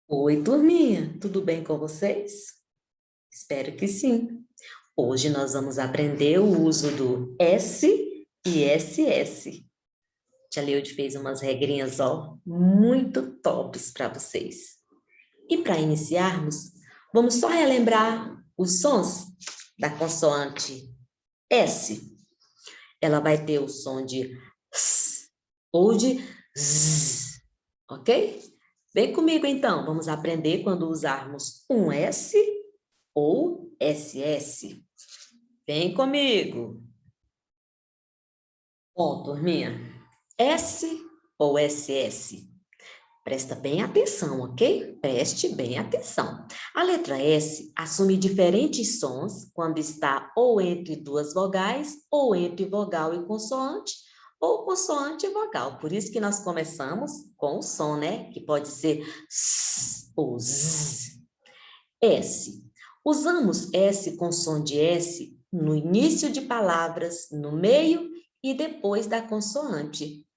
Oi, turminha, tudo bem com vocês? Espero que sim. Hoje nós vamos aprender o uso do S e SS. Tia Leude fez umas regrinhas, ó, muito tops para vocês. E para iniciarmos, vamos só relembrar os sons da consoante S. Ela vai ter o som de S ou de Z, ok? Vem comigo então, vamos aprender quando usarmos um S ou SS. Vem comigo. Bom, turminha, S ou SS? Presta bem atenção, ok? Preste bem atenção. A letra S assume diferentes sons quando está ou entre duas vogais, ou entre vogal e consoante, ou consoante e vogal. Por isso que nós começamos com o som, né? Que pode ser S ou Z. S. Usamos S com som de S no início de palavras, no meio e depois da consoante.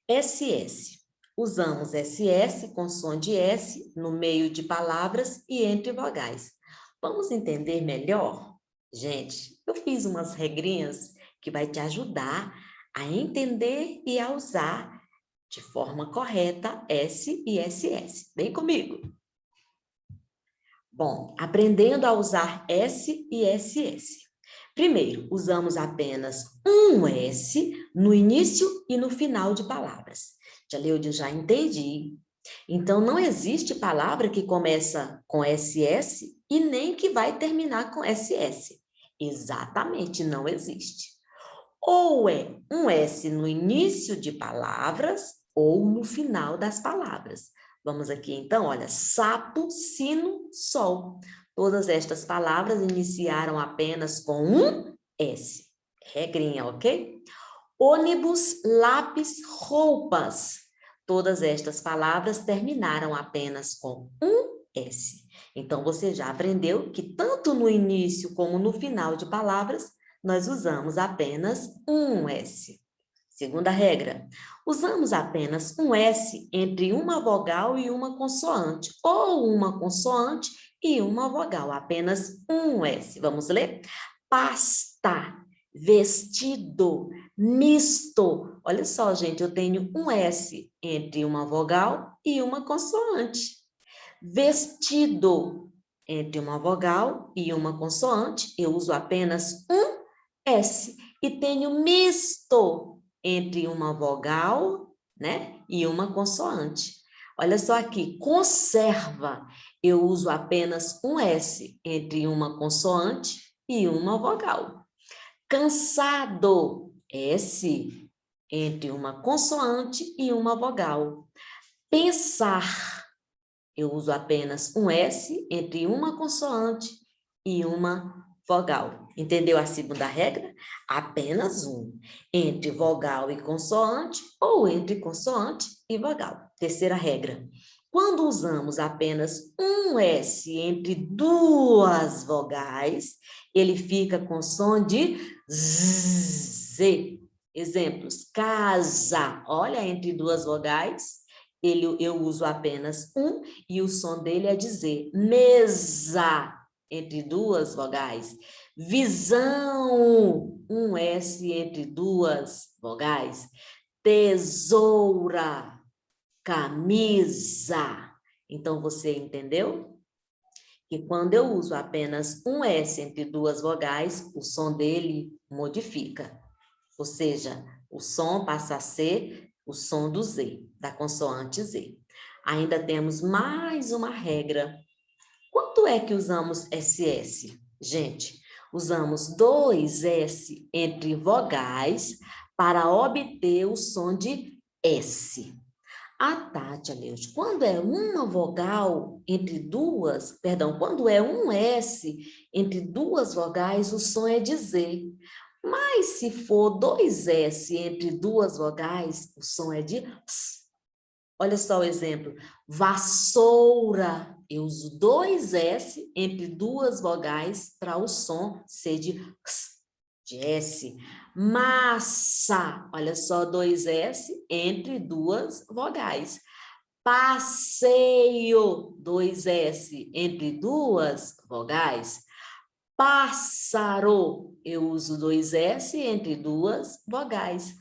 SS. Usamos SS com som de S no meio de palavras e entre vogais. Vamos entender melhor? Gente, eu fiz umas regrinhas que vai te ajudar a entender e a usar de forma correta S e SS. Vem comigo! Bom, aprendendo a usar S e SS. Primeiro, usamos apenas um S no início e no final de palavras. Já leu, eu já entendi. Então, não existe palavra que começa com SS e nem que vai terminar com SS. Exatamente, não existe. Ou é um S no início de palavras ou no final das palavras. Vamos aqui então, olha, sapo, sino, sol. Todas estas palavras iniciaram apenas com um S. Regrinha, ok? Ônibus, lápis, roupas. Todas estas palavras terminaram apenas com um S. Então, você já aprendeu que tanto no início como no final de palavras, nós usamos apenas um S. Segunda regra, usamos apenas um S entre uma vogal e uma consoante, ou uma consoante e uma vogal, apenas um S. Vamos ler? Pasta, vestido, misto. Olha só, gente, eu tenho um S entre uma vogal e uma consoante. Vestido, entre uma vogal e uma consoante, eu uso apenas um S. E tenho misto entre uma vogal, né, e uma consoante. Olha só aqui, conserva, eu uso apenas um S entre uma consoante e uma vogal. Cansado, S entre uma consoante e uma vogal. Pensar, eu uso apenas um S entre uma consoante e uma vogal. Entendeu a segunda regra? Apenas um. Entre vogal e consoante ou entre consoante e vogal. Terceira regra. Quando usamos apenas um S entre duas vogais, ele fica com som de Z. Exemplos, casa. Olha, entre duas vogais, eu uso apenas um e o som dele é dizer mesa, entre duas vogais. Visão, um S entre duas vogais. Tesoura, camisa. Então, você entendeu? Que quando eu uso apenas um S entre duas vogais, o som dele modifica. Ou seja, o som passa a ser o som do Z, da consoante Z. Ainda temos mais uma regra. Quanto é que usamos SS? Gente, usamos dois S entre vogais para obter o som de S. Ah, tá, tia Neude, quando é uma vogal entre duas, perdão, quando é um S entre duas vogais, o som é de Z. Mas se for dois S entre duas vogais, o som é de S. Olha só o exemplo. Vassoura. Eu uso dois S entre duas vogais para o som ser de S, de S. Massa. Olha só, dois S entre duas vogais. Passeio, 2S entre duas vogais. Pássaro, eu uso 2S entre duas vogais.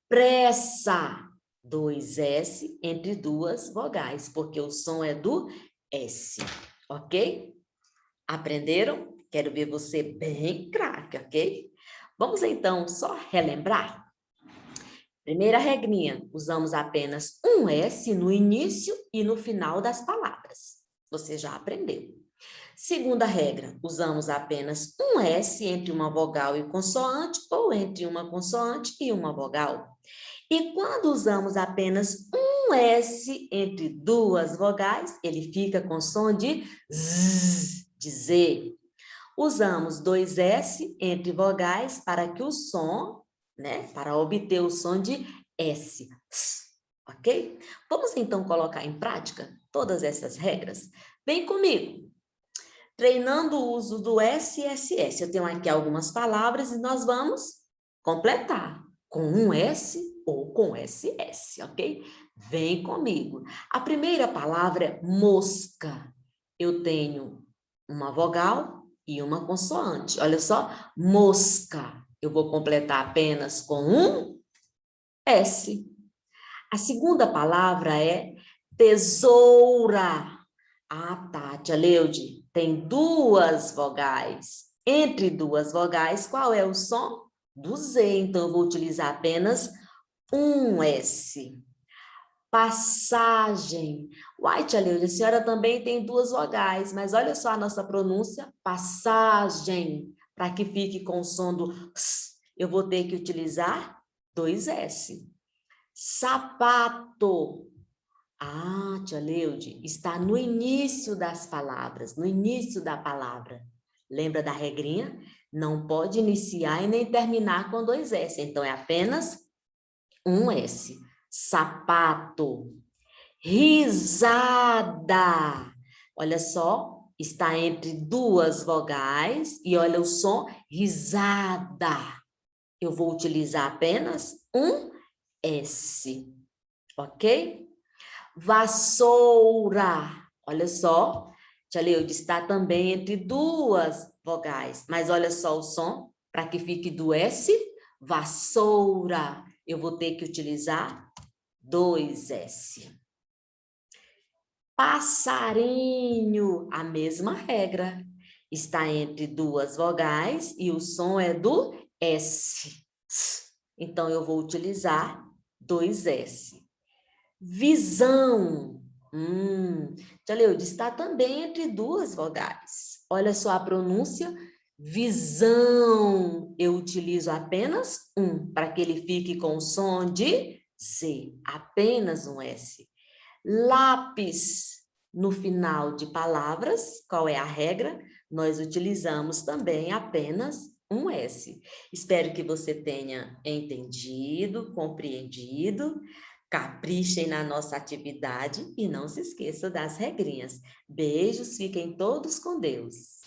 Pressa, 2S entre duas vogais, porque o som é do S, ok? Aprenderam? Quero ver você bem craque, ok? Vamos então só relembrar? Primeira regrinha, usamos apenas um S no início e no final das palavras. Você já aprendeu. Segunda regra, usamos apenas um S entre uma vogal e consoante ou entre uma consoante e uma vogal. E quando usamos apenas um S entre duas vogais, ele fica com som de Z, de Z. Usamos dois S entre vogais para que o som, para obter o som de S, ok? Vamos então colocar em prática todas essas regras? Vem comigo! Treinando o uso do SSS. Eu tenho aqui algumas palavras e nós vamos completar com um S ou com SS, ok? Vem comigo. A primeira palavra é mosca. Eu tenho uma vogal e uma consoante. Olha só, mosca. Eu vou completar apenas com um S. A segunda palavra é tesoura. Ah, tá, tia Leude, tem duas vogais. Entre duas vogais, qual é o som? Do Z, então eu vou utilizar apenas um S. Passagem. Uai, tia Leude, a senhora também tem duas vogais, mas olha só a nossa pronúncia, passagem. Para que fique com o som do S, eu vou ter que utilizar dois S. Sapato. Ah, tia Leude, está no início das palavras, no início da palavra. Lembra da regrinha? Não pode iniciar e nem terminar com dois S, então é apenas um S. Sapato. Risada. Olha só, está entre duas vogais e olha o som, risada. Eu vou utilizar apenas um S, ok? Vassoura. Olha só, tia Leude, está também entre duas vogais, mas olha só o som, para que fique do S, vassoura. Eu vou ter que utilizar dois S. Passarinho, a mesma regra. Está entre duas vogais e o som é do S. Então, eu vou utilizar dois S. Visão. Tia Leude, está também entre duas vogais. Olha só a pronúncia. Visão. Eu utilizo apenas um, para que ele fique com o som de Z. Apenas um S. Lápis. No final de palavras, qual é a regra? Nós utilizamos também apenas um S. Espero que você tenha entendido, compreendido. Caprichem na nossa atividade e não se esqueça das regrinhas. Beijos, fiquem todos com Deus.